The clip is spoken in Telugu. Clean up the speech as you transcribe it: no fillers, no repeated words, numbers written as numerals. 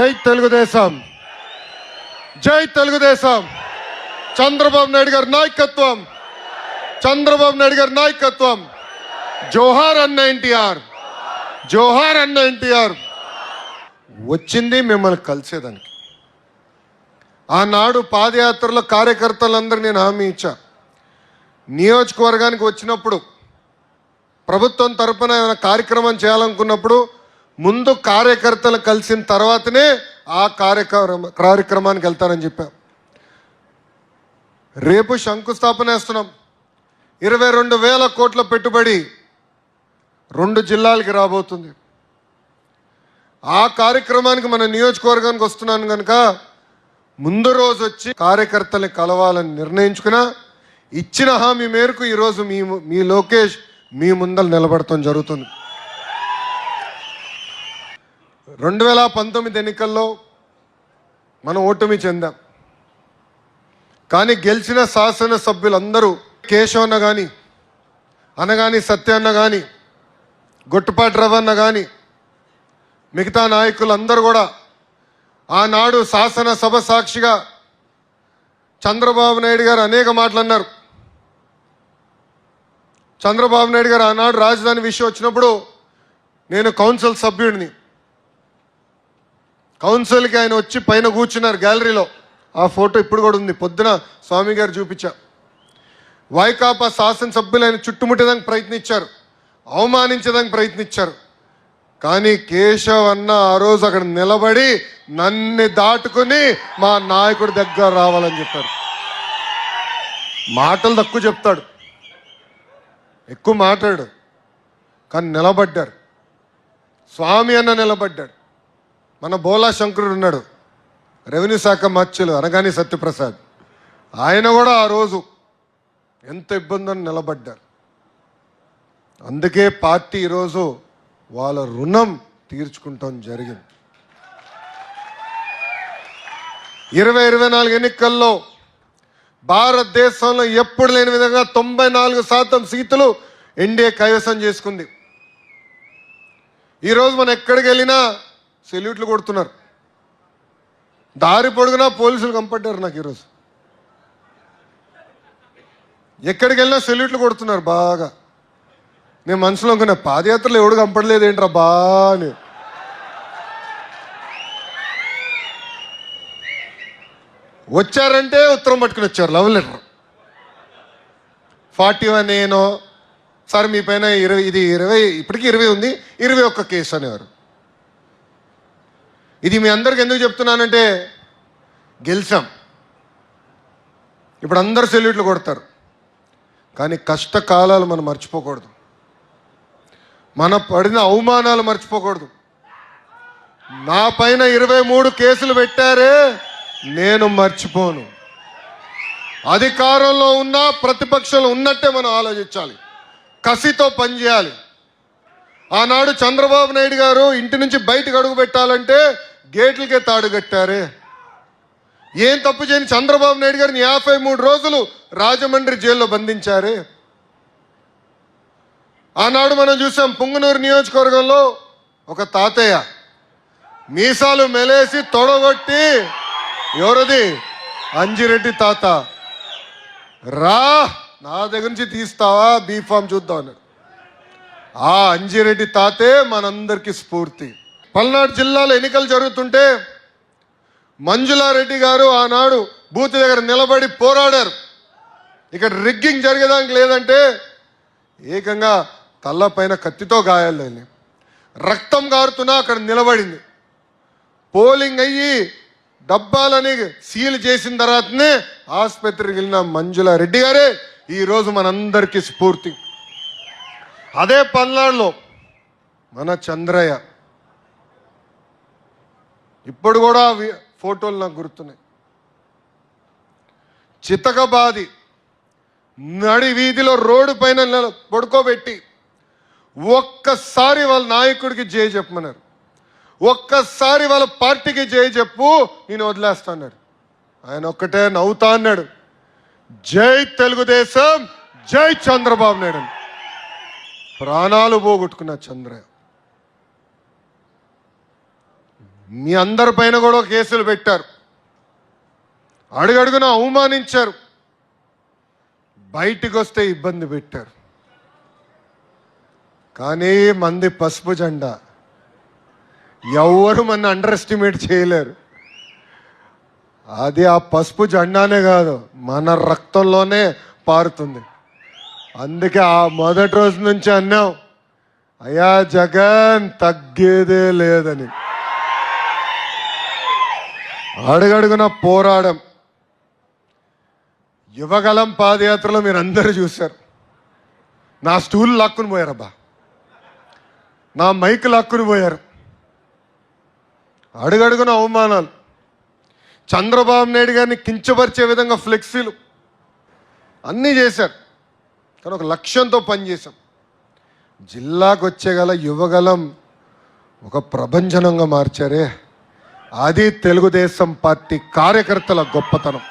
జై తెలుగుదేశం, జై తెలుగుదేశం. చంద్రబాబు నాయుడు గారి నాయకత్వం, చంద్రబాబు నాయుడు గారి నాయకత్వం. జోహార్ అన్న ఎన్టీఆర్, జోహార్ అన్న ఎన్టీఆర్. వచ్చింది మిమ్మల్ని కలిసేదానికి. ఆనాడు పాదయాత్రలో కార్యకర్తలందరూ నేను హామీ ఇచ్చా, నియోజకవర్గానికి వచ్చినప్పుడు ప్రభుత్వం తరపున ఏమైనా కార్యక్రమం చేయాలనుకున్నప్పుడు ముందు కార్యకర్తలు కలిసిన తర్వాతనే ఆ కార్యక్రమానికి వెళ్తానని చెప్పా. రేపు శంకుస్థాపన వేస్తున్నాం. 22,000 కోట్ల పెట్టుబడి 2 జిల్లాలకి రాబోతుంది. ఆ కార్యక్రమానికి మన నియోజకవర్గానికి వస్తున్నాను కనుక ముందు రోజు వచ్చి కార్యకర్తల్ని కలవాలని నిర్ణయించుకున్నా. ఇచ్చిన హామీ మేరకు ఈరోజు మీ లోకేష్ మీ ముందర నిలబడటం జరుగుతుంది. 2019 ఎన్నికల్లో మనం ఓటమి చెందాం. కానీ గెలిచిన శాసనసభ్యులందరూ కేశవన్న కానీ, అనగాని సత్యన్న కానీ, గొట్టుపాటి రవన్న కానీ, మిగతా నాయకులందరూ కూడా ఆనాడు శాసనసభ సాక్షిగా చంద్రబాబు నాయుడు గారు అనేక మాటలు అన్నారు. చంద్రబాబు నాయుడు గారు ఆనాడు రాజధాని విషయం వచ్చినప్పుడు నేను కౌన్సిల్ సభ్యుడిని. కౌన్సిల్కి ఆయన వచ్చి పైన కూర్చున్నారు గ్యాలరీలో. ఆ ఫోటో ఇప్పుడు కూడా ఉంది, పొద్దున స్వామి గారు చూపించా. వైకాపా శాసనసభ్యులు ఆయన చుట్టుముట్టేదానికి ప్రయత్నించారు, అవమానించడానికి ప్రయత్నించారు. కానీ కేశవ్ అన్న ఆ రోజు అక్కడ నిలబడి నన్ను దాటుకుని మా నాయకుడి దగ్గర రావాలని చెప్పారు. మాటలు తక్కువ చెప్తాడు, ఎక్కువ మాట్లాడు, కానీ నిలబడ్డారు. స్వామి అన్న నిలబడ్డాడు. మన బోలా శంకరుడు ఉన్నాడు, రెవెన్యూ శాఖ మత్స్యులు అనగాని సత్యప్రసాద్, ఆయన కూడా ఆ రోజు ఎంత ఇబ్బందని నిలబడ్డారు. అందుకే పార్టీ ఈరోజు వాళ్ళ రుణం తీర్చుకుంటాం జరిగింది. 2024 ఎన్నికల్లో భారతదేశంలో ఎప్పుడు లేని విధంగా 94% సీట్లు ఎన్డీఏ కైవసం చేసుకుంది. ఈరోజు మనం ఎక్కడికి వెళ్ళినా సెల్యూట్లు కొడుతున్నారు. దారి పొడుగునా పోలీసులు కంపడ్డారు నాకు ఈరోజు. ఎక్కడికి వెళ్ళినా సెల్యూట్లు కొడుతున్నారు బాగా. నేను మనసులో అనుకున్నా, పాదయాత్రలు ఎవడు కంపడలేదు ఏంట్రా బా అని. వచ్చారంటే ఉత్తరం పట్టుకుని వచ్చారు, లవ్ లెటర్. 41 నేను సార్ మీ పైన 20 ఇప్పటికీ 20 ఉంది, 21 కేసు అనేవారు. ఇది మీ అందరికి ఎందుకు చెప్తున్నానంటే గెలిచాం, ఇప్పుడు అందరు సెల్యూట్లు కొడతారు. కానీ కష్టకాలాలు మనం మర్చిపోకూడదు, మన పడిన అవమానాలు మర్చిపోకూడదు. నా పైన 23 కేసులు పెట్టారే, నేను మర్చిపోను. అధికారంలో ఉన్నా ప్రతిపక్షంలో ఉన్నట్టే మనం ఆలోచించాలి, కసితో పనిచేయాలి. ఆనాడు చంద్రబాబు నాయుడు గారు ఇంటి నుంచి బయటకు అడుగు పెట్టాలంటే గేట్లకే తాడు కట్టారే. ఏం తప్పు చేయని చంద్రబాబు నాయుడు గారిని 53 రోజులు రాజమండ్రి జైల్లో బంధించారే. ఆనాడు మనం చూసాం పుంగనూరు నియోజకవర్గంలో ఒక తాతయ్య మీసాలు మెలేసి తొడగొట్టి, ఎవరది అంజిరెడ్డి తాత, రా నా దగ్గర నుంచి తీస్తావా బీఫామ్ చూద్దాం అన్నాడు. ఆ అంజిరెడ్డి తాతే మనందరికీ స్ఫూర్తి. పల్నాడు జిల్లాలో ఎన్నికలు జరుగుతుంటే మంజులారెడ్డి గారు ఆనాడు బూత్ దగ్గర నిలబడి పోరాడారు. ఇక్కడ రిగ్గింగ్ జరిగేదానికి లేదంటే ఏకంగా తల్ల పైన కత్తితో గాయాలని, రక్తం గారుతున్నా అక్కడ నిలబడింది. పోలింగ్ అయ్యి డబ్బాలని సీల్ చేసిన తర్వాతనే ఆసుపత్రికి వెళ్ళిన మంజులారెడ్డి గారే ఈరోజు మనందరికీ స్ఫూర్తి. అదే పల్నాడులో మన చంద్రయ్య, ఇప్పుడు కూడా ఫోటోలు నాకు గుర్తున్నాయి. చితకబాది నడి వీధిలో రోడ్డు పైన పడుకోబెట్టి ఒక్కసారి వాళ్ళ నాయకుడికి జై చెప్పమన్నారు, ఒక్కసారి వాళ్ళ పార్టీకి జై చెప్పు, నేను వదిలేస్తాన్నాడు. ఆయన ఒక్కటే నవ్వుతా అన్నాడు, జై తెలుగుదేశం, జై చంద్రబాబు నాయుడు. ప్రాణాలు పోగొట్టుకున్న చంద్రయ్య మీ అందరి పైన కూడా కేసులు పెట్టారు, అడుగడుగున అవమానించారు, బయటికి వస్తే ఇబ్బంది పెట్టారు. కానీ మంది పసుపు జెండా, ఎవరు మన అండర్ ఎస్టిమేట్ చేయలేరు. అది ఆ పసుపు జెండానే కాదు, మన రక్తంలోనే పారుతుంది. అందుకే ఆ మొదటి రోజు నుంచి అన్నాం, అయ్యా జగన్ తగ్గేదే లేదని. అడుగడుగున పోరాడం. యువగలం పాదయాత్రలో మీరు అందరూ చూశారు, నా స్టూల్ లాక్కుని పోయారబ్బా, నా మైక్ లాక్కుని పోయారు. అడుగడుగున అవమానాలు, చంద్రబాబు నాయుడు గారిని కించపరిచే విధంగా ఫ్లెక్సీలు అన్నీ చేశారు. కానీ ఒక లక్ష్యంతో పనిచేశాం. జిల్లాకు వచ్చేగల యువగలం ఒక ప్రభంజనంగా మార్చారే, అది తెలుగుదేశం పార్టీ కార్యకర్తల గొప్పతనం.